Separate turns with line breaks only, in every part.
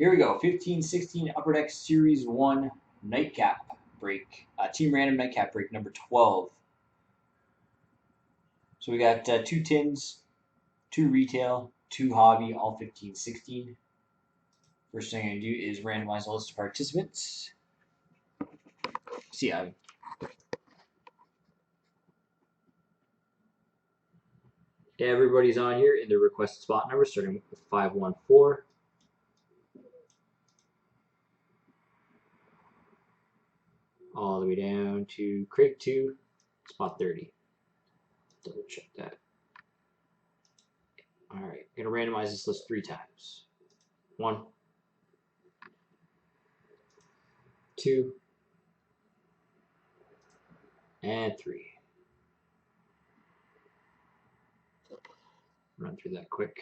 Here we go. 15-16 Upper Deck Series 1 Nightcap break. Team Random Nightcap break number 12. So we got 2 tins, 2 retail, 2 hobby, all 15-16. First thing I'm going to do is randomize the list of participants. See, everybody's on here in the requested spot number, starting with 514. All the way down to Craig 2, spot 30. Double check that. Alright, I'm going to randomize this list 3 times. 1, 2, and 3. Run through that quick.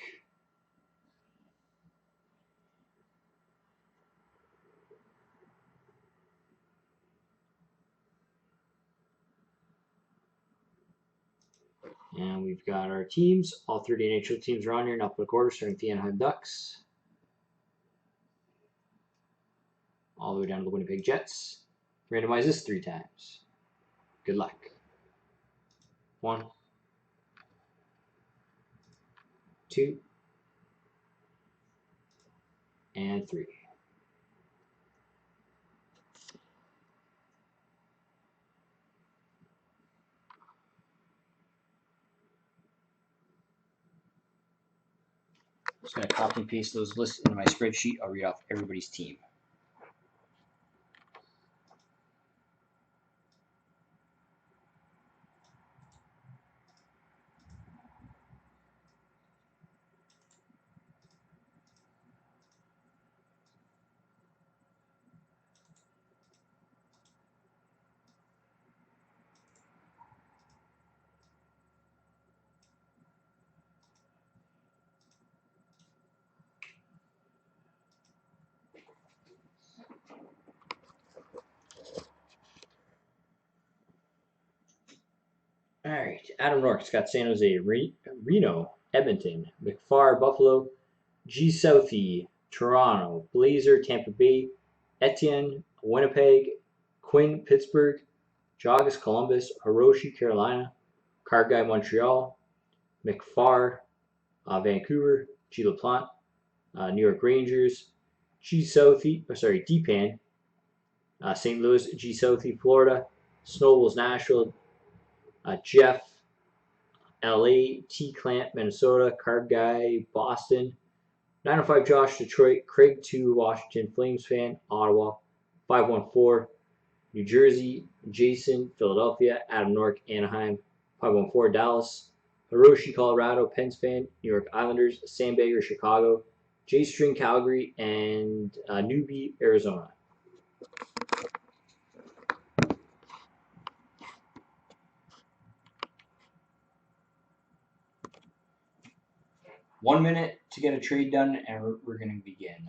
And we've got our teams. All 30 NHL teams are on here in alphabetical order, starting with the Anaheim Ducks. All the way down to the Winnipeg Jets. Randomize this 3 times. Good luck. 1, 2, and 3. Just going to copy and paste those lists into my spreadsheet. I'll read off everybody's team. All right, Adam Rourke's got San Jose, Reno, Edmonton, McFarr, Buffalo, G. Southey, Toronto, Blazer, Tampa Bay, Etienne, Winnipeg, Quinn, Pittsburgh, Joggis, Columbus, Hiroshi, Carolina, Card Guy, Montreal, McFarr, Vancouver, G. LaPlante, New York Rangers, G. Southey, Deepan, St. Louis, G. Southey, Florida, Snowballs, Nashville, Jeff, LA, T. Clamp, Minnesota, Card Guy, Boston, 905 Josh, Detroit, Craig 2, Washington, Flames fan, Ottawa, 514, New Jersey, Jason, Philadelphia, Adam Nork, Anaheim, 514, Dallas, Hiroshi, Colorado, Pens fan, New York Islanders, Sam Baker, Chicago, J String, Calgary, and Newbie, Arizona. One minute to get a trade done, and we're going to begin.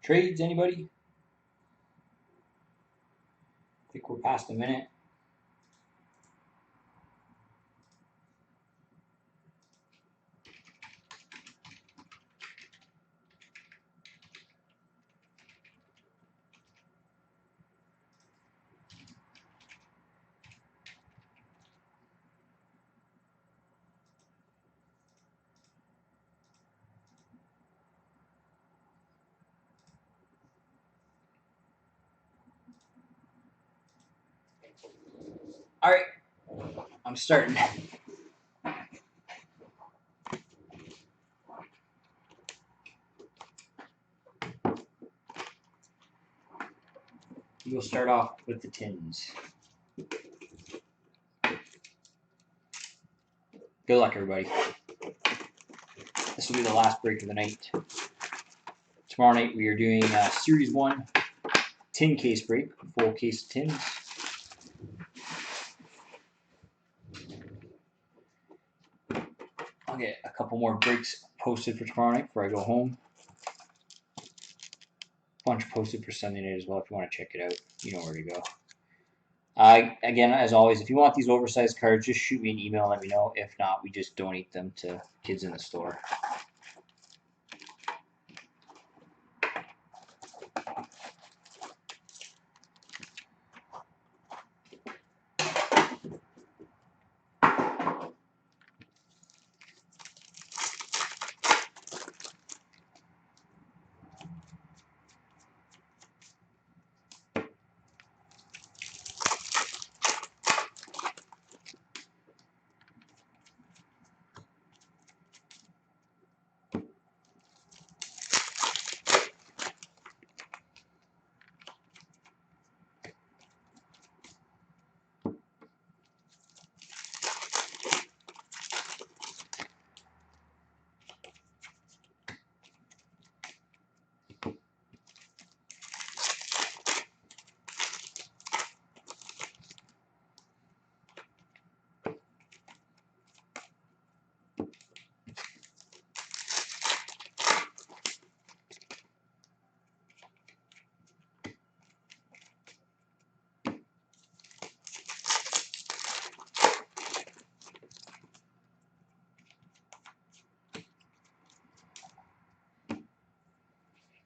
Trades, anybody? I think we're past a minute. All right, I'm starting. We'll start off with the tins. Good luck, everybody. This will be the last break of the night. Tomorrow night we are doing Series 1 tin case break, full case of tins. I'll get a couple more breaks posted for tomorrow night before I go home. Bunch posted for Sunday night as well if you want to check it out. You know where to go. Again, as always, if you want these oversized cards, just shoot me an email and let me know. If not, we just donate them to kids in the store.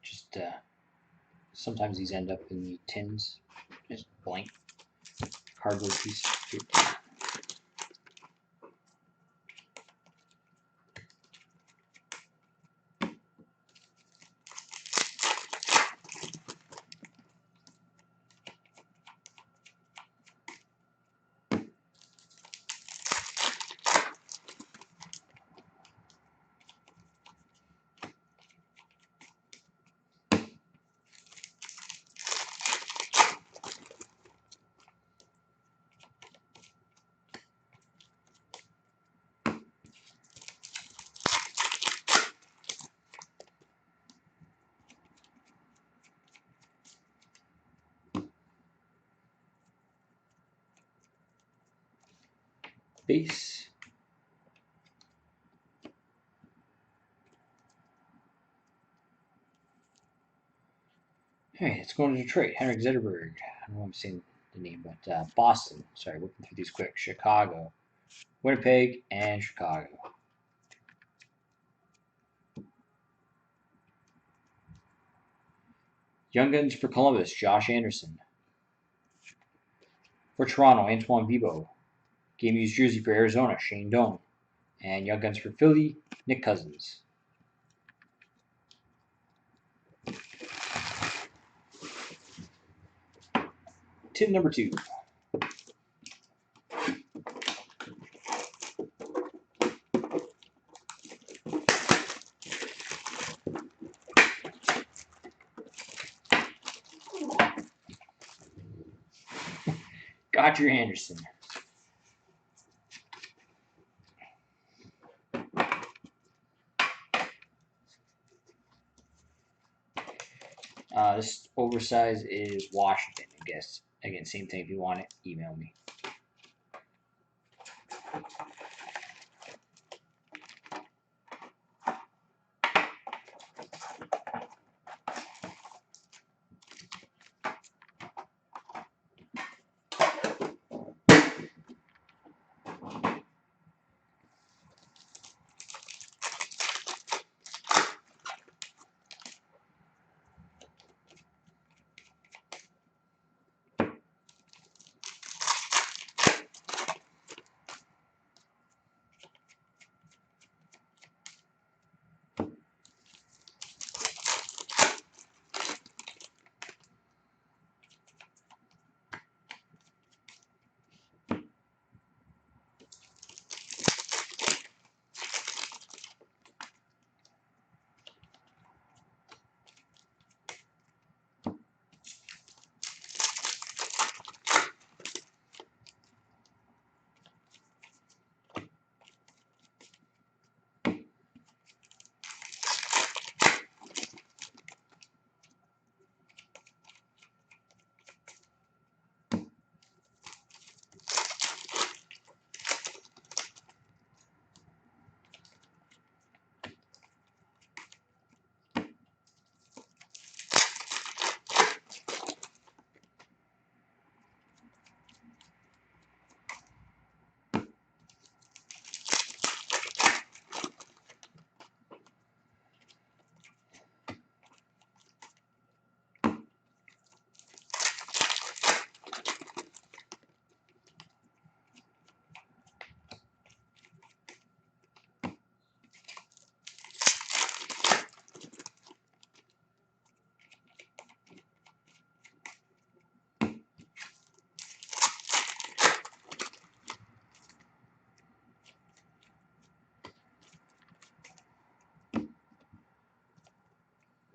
Just sometimes these end up in the tins, just blank cardboard piece. Base. Alright, let's go to Detroit. Henrik Zetterberg. I don't know if I'm saying the name, but Boston. Sorry, working through these quick. Chicago, Winnipeg, and Chicago. Young Guns for Columbus, Josh Anderson. For Toronto, Antoine Bibeau. Game used jersey for Arizona, Shane Doan. And Young Guns for Philly, Nick Cousins. Tin number 2. Gotcher Anderson. This oversize is Washington, I guess. Again, same thing. If you want it, email me.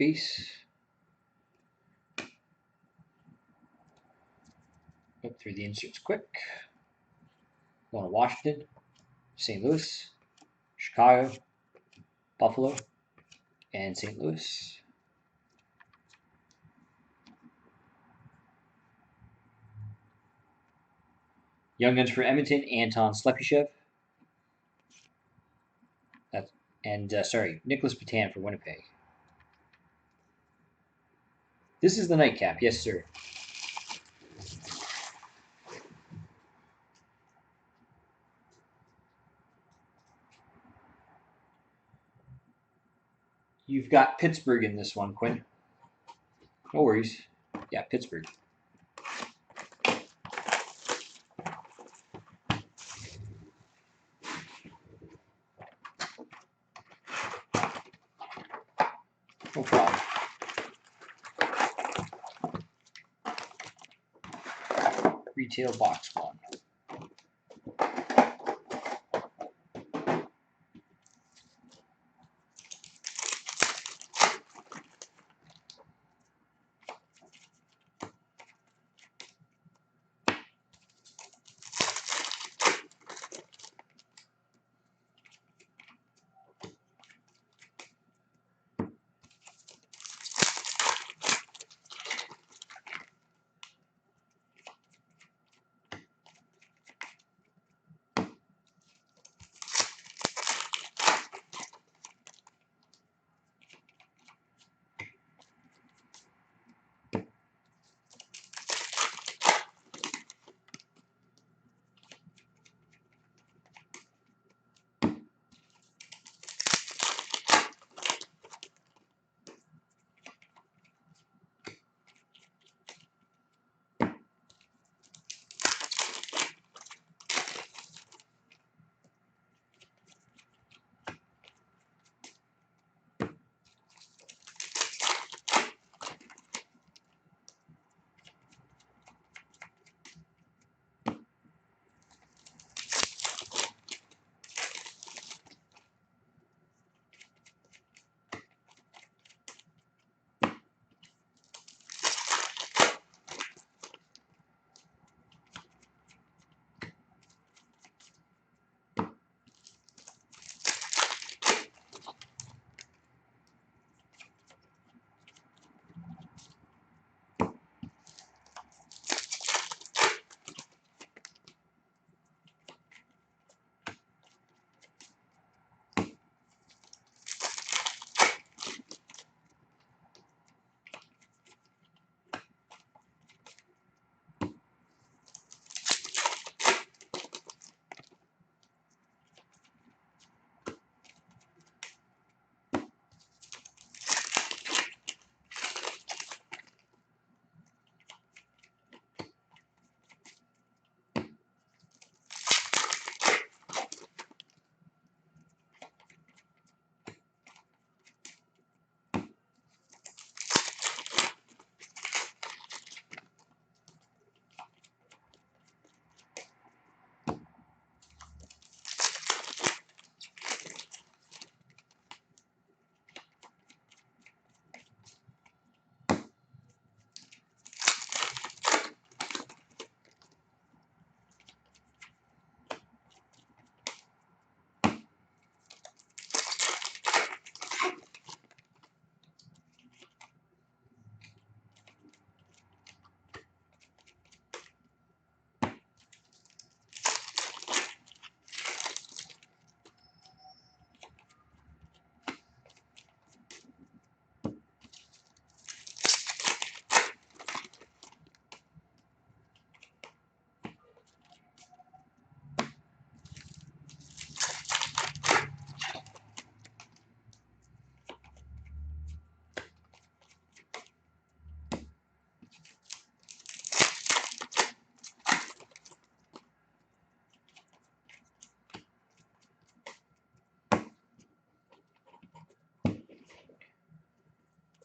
base. Look through the inserts quick. Going to Washington, St. Louis, Chicago, Buffalo, and St. Louis. Young Guns for Edmonton, Anton Slepyshev. Nicholas Patan for Winnipeg. This is the Nightcap, yes, sir. You've got Pittsburgh in this one, Quinn. No worries. Yeah, Pittsburgh. No problem. Retail box 1.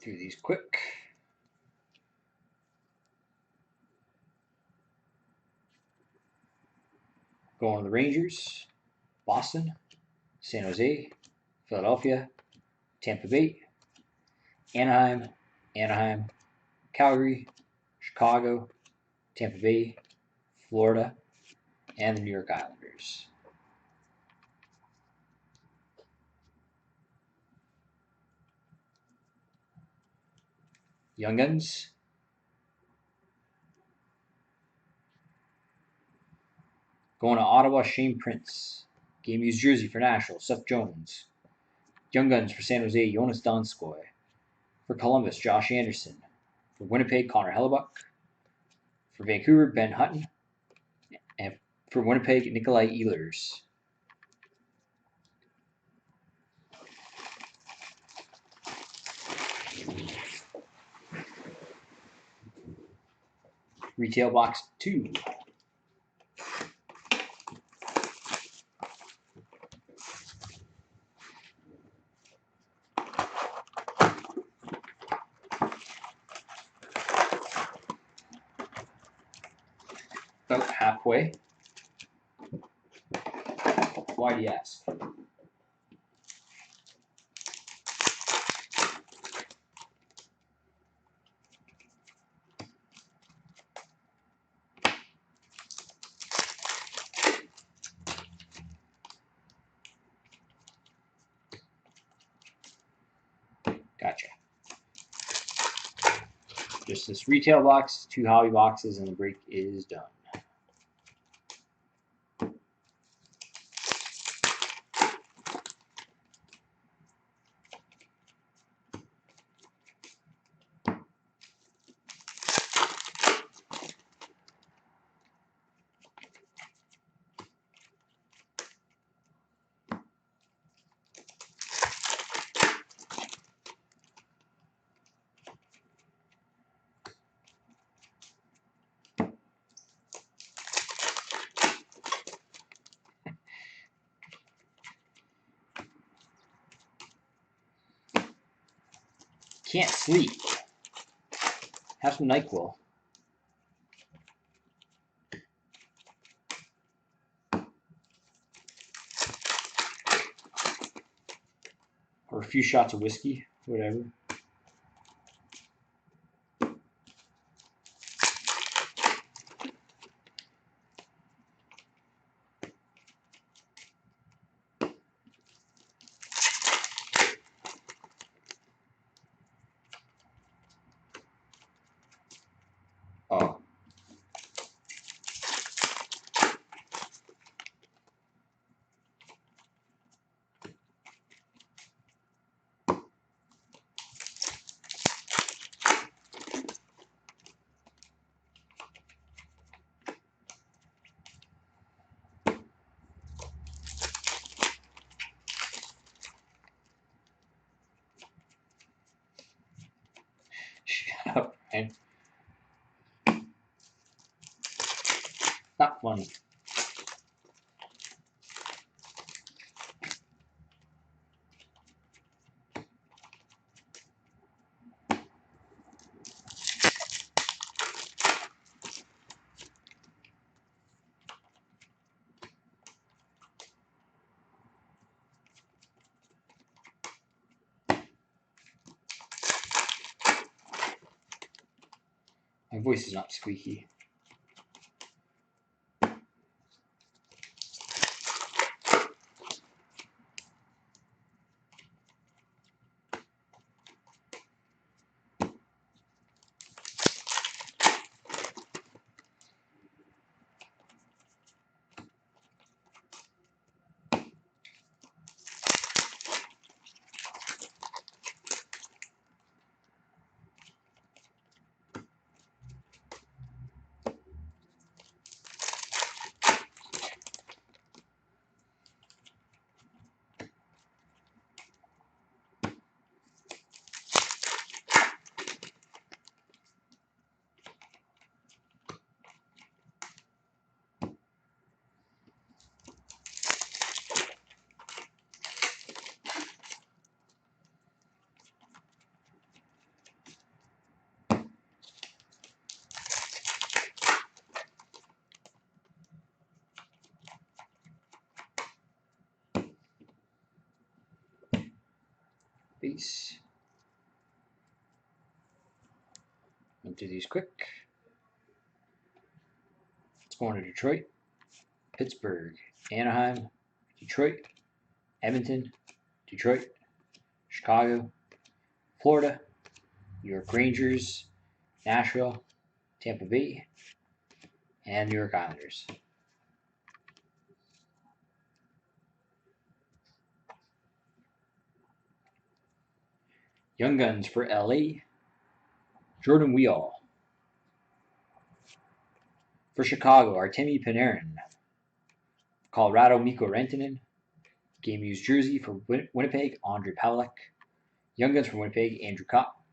Through these quick. Going to the Rangers, Boston, San Jose, Philadelphia, Tampa Bay, Anaheim, Anaheim, Calgary, Chicago, Tampa Bay, Florida, and the New York Islanders. Young Guns. Going to Ottawa, Shane Prince. Game used jersey for Nashville, Seth Jones. Young Guns for San Jose, Jonas Donskoy. For Columbus, Josh Anderson. For Winnipeg, Connor Hellebuck. For Vancouver, Ben Hutton. And for Winnipeg, Nikolai Ehlers. Retail box 2. About halfway. Why do you ask? Gotcha. Just this retail box, 2 hobby boxes, and the break is done. Can't sleep. Have some NyQuil. Or a few shots of whiskey, whatever. Oh. Shut up, Ryan. Not funny. My voice is not squeaky. Base. Run through these quick. It's going to Detroit, Pittsburgh, Anaheim, Detroit, Edmonton, Detroit, Chicago, Florida, New York Rangers, Nashville, Tampa Bay, and New York Islanders. Young Guns for LA, Jordan Weal. For Chicago, Artemi Panarin. Colorado, Mikko Rantanen. Game used jersey for Winnipeg, Andre Pavelec. Young Guns for Winnipeg, Andrew Kopp.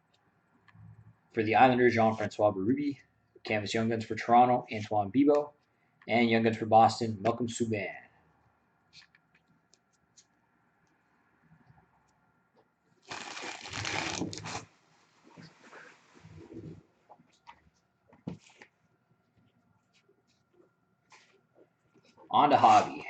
For the Islanders, Jean-Francois Berube. Canvas Young Guns for Toronto, Antoine Bibeau. And Young Guns for Boston, Malcolm Subban. On to Hobby.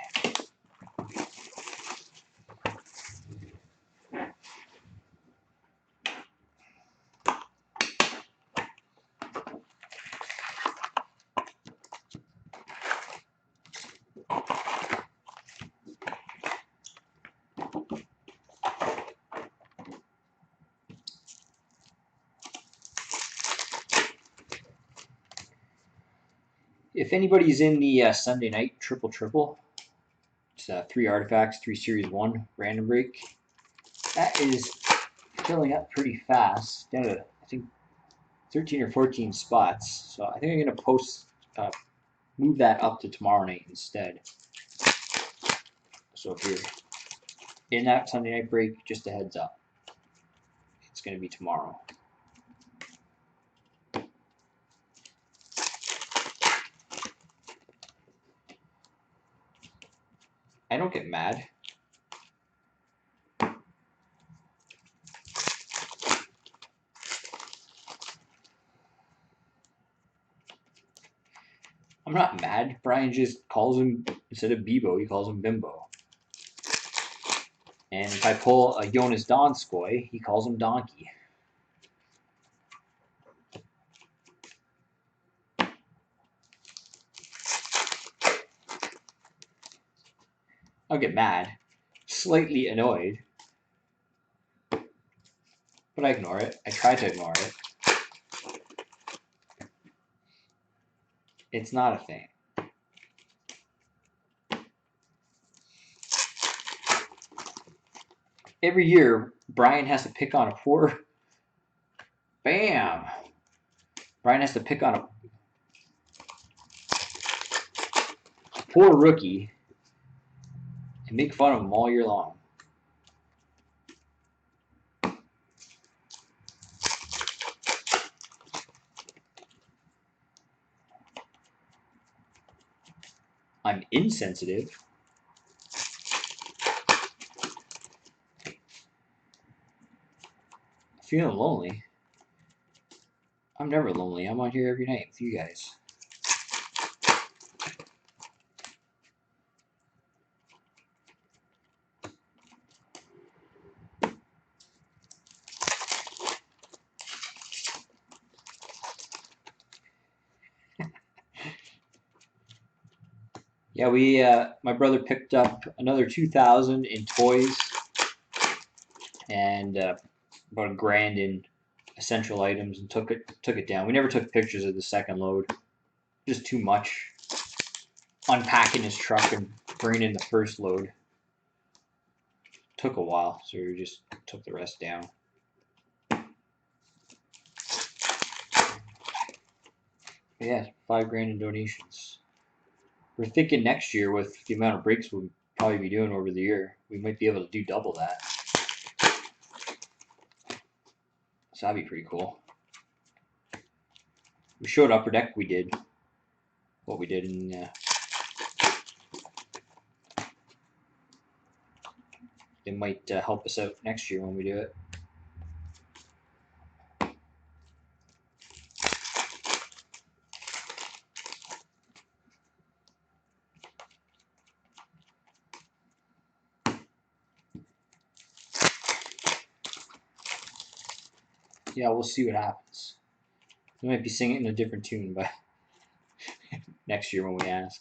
If anybody's in the Sunday night triple, it's 3 artifacts, 3 series 1 random break. That is filling up pretty fast. Down to, I think, 13 or 14 spots. So I think I'm going to move that up to tomorrow night instead. So if you're in that Sunday night break, just a heads up. It's going to be tomorrow. I don't get mad. I'm not mad. Brian just calls him, instead of Bebo, he calls him Bimbo. And if I pull a Jonas Donskoy, he calls him Donkey. I'll get mad. Slightly annoyed. But I ignore it. I try to ignore it. It's not a thing. Every year, Brian has to pick on a poor... Bam! Brian has to pick on a poor rookie and make fun of him all year long. I'm insensitive. Feeling lonely. I'm never lonely. I'm on here every night with you guys. Yeah, my brother picked up another 2,000 in toys and about $1,000 in essential items and took it down. We never took pictures of the second load. Just too much. Unpacking his truck and bringing in the first load. Took a while, so we just took the rest down. Yeah, $5,000 in donations. We're thinking next year with the amount of breaks we'll probably be doing over the year, we might be able to do double that. So that'd be pretty cool. We showed Upper Deck we did what we did in it might help us out next year when we do it. Yeah, we'll see what happens. We might be singing in a different tune, but next year when we ask.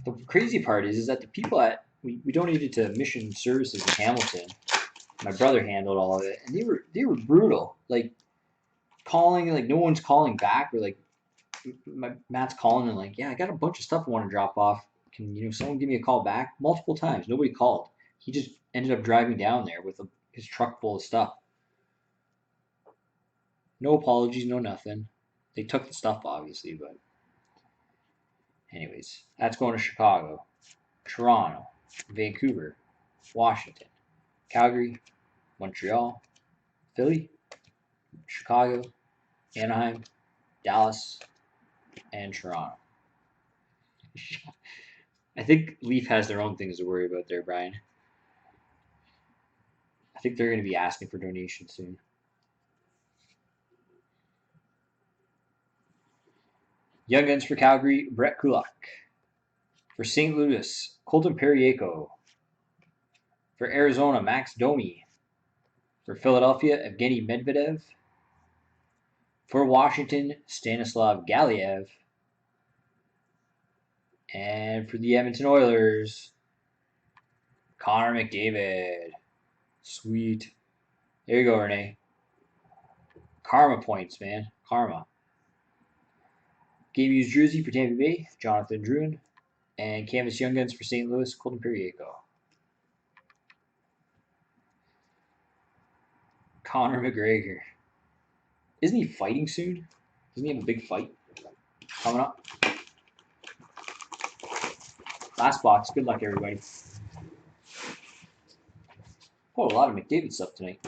The crazy part is that the people at we donated to Mission Services in Hamilton. My brother handled all of it, and they were brutal. Like calling, like no one's calling back, or like Matt's calling and like, yeah, I got a bunch of stuff I want to drop off. Can someone give me a call back? Multiple times, nobody called. He just ended up driving down there with his truck full of stuff. No apologies, no nothing. They took the stuff obviously, but anyways, that's going to Chicago, Toronto, Vancouver, Washington, Calgary, Montreal, Philly, Chicago, Anaheim, Dallas, and Toronto. I think Leaf has their own things to worry about there, Brian. I think they're going to be asking for donations soon. Young Guns for Calgary, Brett Kulak. For St. Louis, Colton Periaco. For Arizona, Max Domi. For Philadelphia, Evgeny Medvedev. For Washington, Stanislav Galiev. And for the Edmonton Oilers, Connor McDavid. Sweet. There you go, Renee. Karma points, man. Karma. Game used jersey for Tampa Bay, Jonathan Drouin. And Canvas Young Guns for St. Louis, Colton Periaco. Conor McGregor. Isn't he fighting soon? Doesn't he have a big fight coming up? Last box. Good luck, everybody. Oh, a lot of McDavid stuff tonight.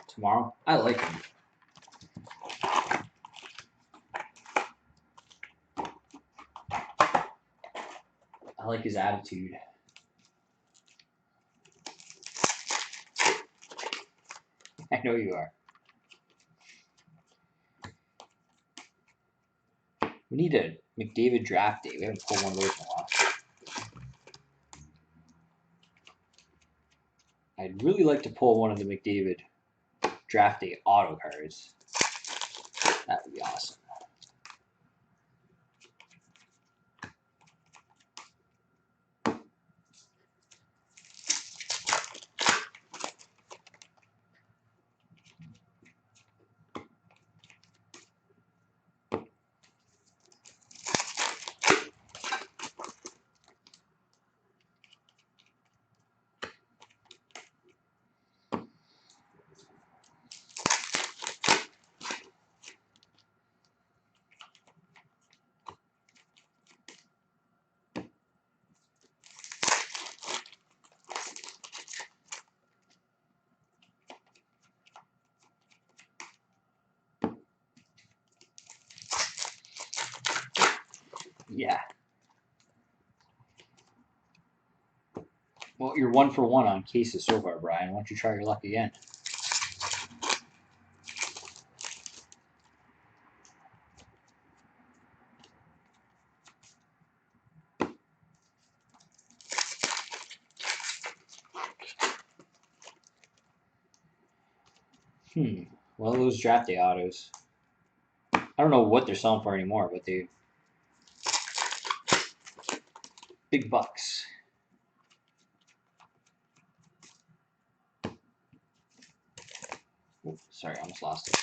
Tomorrow. I like him. I like his attitude. I know you are. We need a McDavid draft day. We haven't pulled one of those in a while. I'd really like to pull one of the McDavid draft day auto cards. That would be awesome. Yeah. Well, you're 1 for 1 on cases so far, Brian. Why don't you try your luck again? Well, those draft day autos. I don't know what they're selling for anymore, but they big bucks. Oh, sorry, I almost lost it.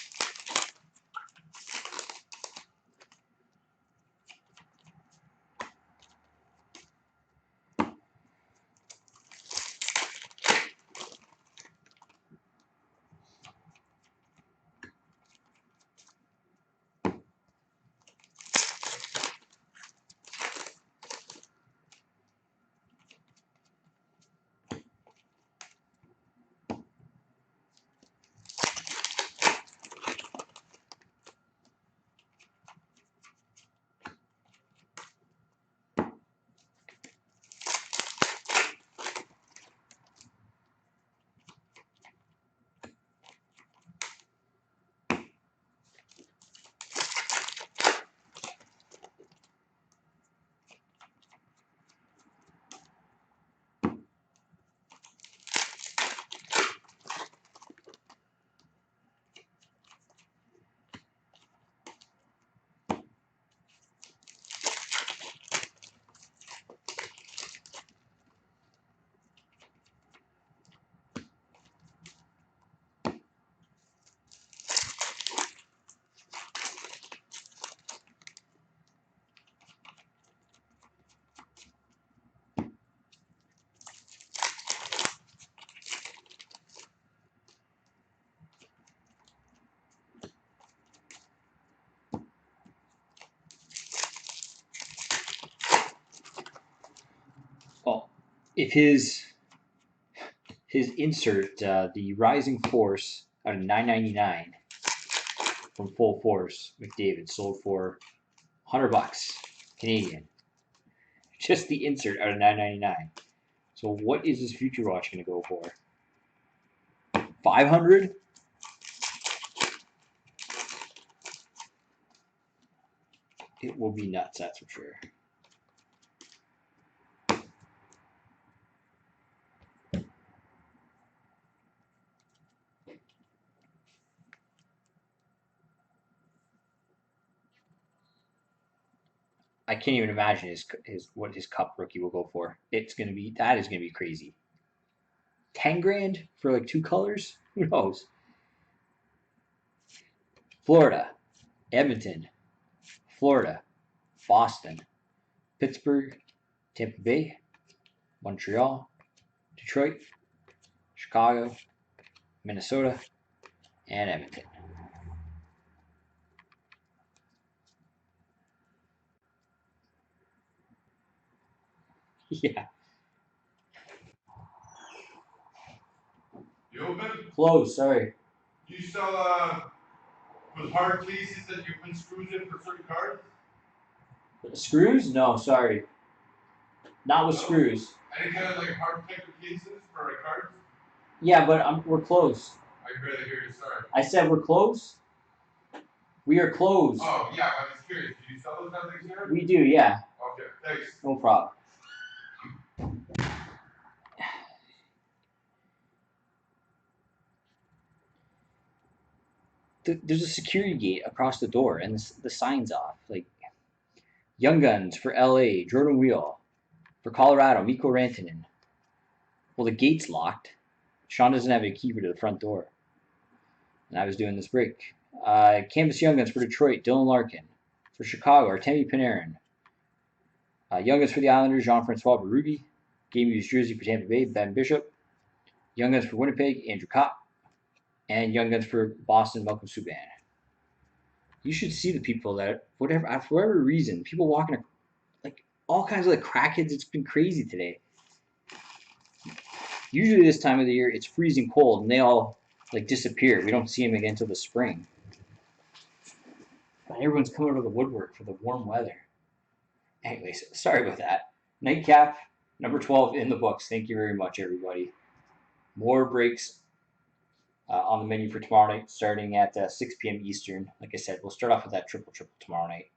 if his insert, the Rising Force out of 9.99 from Full Force McDavid sold for $100 Canadian. Just the insert out of 9.99. So what is this Future Watch going to go for? 500? It will be nuts, that's for sure. I can't even imagine what his Cup rookie will go for. That is gonna be crazy. 10 grand for like 2 colors? Who knows? Florida, Edmonton, Florida, Boston, Pittsburgh, Tampa Bay, Montreal, Detroit, Chicago, Minnesota, and Edmonton. Yeah.
You open?
Close, sorry.
Do you sell with hard cases that you put screws in for certain cards?
Screws? No, sorry. Not with
No?
screws.
Any kind of like hard type of cases for like cards?
Yeah, but we're closed.
I'd rather hear you. Sorry.
I said we're closed. We are closed.
Oh yeah, I'm just curious. Do you sell those kind of things here?
We do, yeah.
Okay, thanks.
No problem. There's a security gate across the door, and the sign's off. Like Young Guns for LA, Jordan Wheel. For Colorado, Mikko Rantanen. Well, the gate's locked. Sean doesn't have a keeper to the front door. And I was doing this break. Canvas Young Guns for Detroit, Dylan Larkin. For Chicago, Artemi Panarin. Young Guns for the Islanders, Jean-Francois Berube. Game used jersey for Tampa Bay, Ben Bishop. Young Guns for Winnipeg, Andrew Kopp. And Young Guns for Boston, Malcolm Subban. You should see the people that, for whatever reason, people walking like all kinds of like crackheads. It's been crazy today. Usually this time of the year, it's freezing cold, and they all like disappear. We don't see them again until the spring. But everyone's coming out of the woodwork for the warm weather. Anyways, sorry about that. Nightcap, number 12 in the books. Thank you very much, everybody. More breaks on the menu for tomorrow night, starting at 6 p.m. Eastern. Like I said, we'll start off with that triple tomorrow night.